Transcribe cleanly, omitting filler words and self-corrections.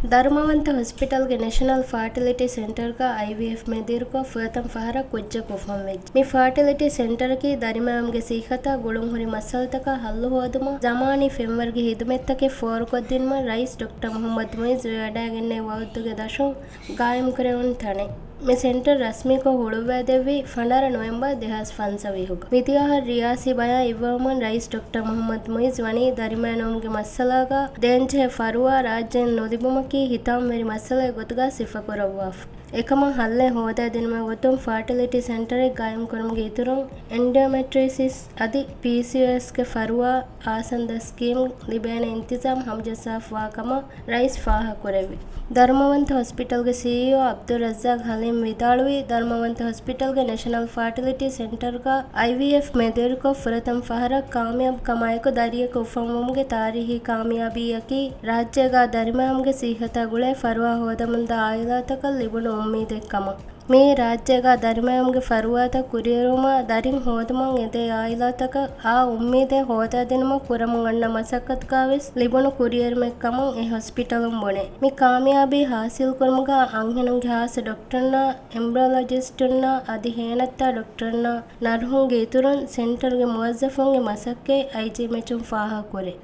ಧರ್ಮವಂತ ಹಾಸ್ಪಿಟಲ್ಗೆ national fertility ಸೆಂಟರ್ಗ IVF ಮೇದಿರುಕ ಫುಯತಂ ಫಹರ ಕುಜ್ಜ ಕುಫಂ ವೆಜ್ ಮಿ ಫರ್ಟಿಲಿಟಿ ಸೆಂಟರ್ಗೆ ದರಿಮಾಮ್ಗೆ ಸೀಖತ ಗುಳುಂ ಹುರಿ ಮಸಲ್ತಕ ಹಲ್ಲು ಹೋದುಮ ಜಮಾನಿ ಫೆಂವರ್ಗೆ ಹಿದುಮೆತ್ತಕೆ ಫೋರ್ ಕೊದ್ದಿನ್ಮ ರೈಸ್ ಡಾಕ್ಟರ್ ಮೊಹಮ್ಮದ್ ಮುಯಿಜ್ ವೇಡಾಗೆನ್ನೆ ವೌದ್ದುಗೆ ದಶುಂ ಗಾಯಂ ಕರೆವುನ್ ತಣೆ මේ සෙන්ටර් රස්මික හුළුවැදෙව්වි ෆනර නොවෙම්බර් 2005 මිතියාහ ರಿಯಾಸಿ ಬಯ ಇವ್ವಮನ್ ರೈಸ್ ಡಾಕ್ಟರ್ ಮೊಹಮ್ಮದ್ ಮುಯಿಜ್ ವನಿ ದರಿಮಾನೋಮ್ಗೆ ಮಸ್ಸಲಾಗ ದೇಂಜೆ ಫರುವಾ ರಾಜ್ಯನ್ ನೊದಿಬುಮಕಿ ಹಿತಾಂ ವೆರಿ ಮಸ್ಸಲೆ ಗೊತುಗಾ ಸಿಫಕುರವ್ವಾಫ್ එකම හල්ලේ හෝදා දෙනම ගොතුම් ෆර්ටිලිಟಿ ಸೆಂಟರ್ ಗಾಯಂ ಕೊರಮ್ಗೆ ಇತುರುಂ ಎಂಡೋಮೆಟ್ರಿಸಿಸ್ ಅದಿ PCOS ಗೆ ಫರುವಾ ಆಸಂದ ಸ್ಕೀಮ್ ಲಿಬೇನೆ ಇಂತಿಜಾಮ್ ಹಮ್ಜಸಾಫ್ ವಾಕಮ ರೈಸ್ ಫಾಹ ಕೊರೆವಿ ಧರ್ಮವಂತ ಹಾಸ್ಪಿಟಲ್ಗೆ CEO ಅಬ್ದುಲ್ ರಜ್ಜಾಕ್ ಹಲೀಂ ವಿದಾಳುವಿ ಧರ್ಮವಂತ ಹಾಸ್ಪಿಟಲ್ಗೆ ನ್ಯಾಷನಲ್ ಫರ್ಟಿಲಿಟಿ ಸೆಂಟರ್ಗ IVF ಮೇದೆರುಕೊ ಫುರತಂ ಫಹರ ಕಾಮಯಾಬ್ ಕಮಾಯಕ ದರಿಯಕ ಉಫಮುಮ್ಗೆ ತಾರಿಹಿ ಕಾಮಯಾಬಿಯಕಿ ರಾಜ್ಯಗ ದರಿಮಾಮ್ಗೆ ಸೀಹತ ಗುಳೆ ಫರುವಾ ಹೋದಮಂದ ಆಯಿಲಾತಕ ಲಿಬುನು ಉಮ್ಮೀದೆಕ್ಕಮ මේ ರಾಜ್ಯಗ ದರಿಮಾಮ್ಗೆ ಫರುವಾತ ಕುರಿಯರುಮ ದರಿಂ ಹೋದಮಂ ಎದೆ ಆಯಿಲಾತಕ ಆ ಉಮ್ಮೀದೆ ಹೋದ ದಿನಮ ಕುರಮಂ ಅಣ್ಣ ಮಸಕ್ಕತ್ಗಾವೆಸ್ ಲಿಬುನು ಕುರಿಯರ್ಮೆಕ್ಕಮಂ ಎ ಹಾಸ್ಪಿಟಲಂ ಬೊಣೆ ಮಿ ಕಾಮಯಾಬಿ ಹಾಸಿಲ್ ಕುರ್ಮಗ ಅಂಹೆನಂಗೆ ಹಾಸ ಡಾಕ್ಟರ್ನ ಎಂಬ್ರಾಲಜಿಸ್ಟ್ನ ಅದಿ ಹೇನತ್ತ ಡಾಕ್ಟರ್ನ ನರ್ಹುಂಗೆ ಇತುರನ್ ಸೆಂಟರ್ಗೆ ಮುವಜ್ಜಫುಂಗೆ ಮಸಕ್ಕೆ ಐಜಿ ಮೆಚುಂ ಫಾಹ ಕುರೆ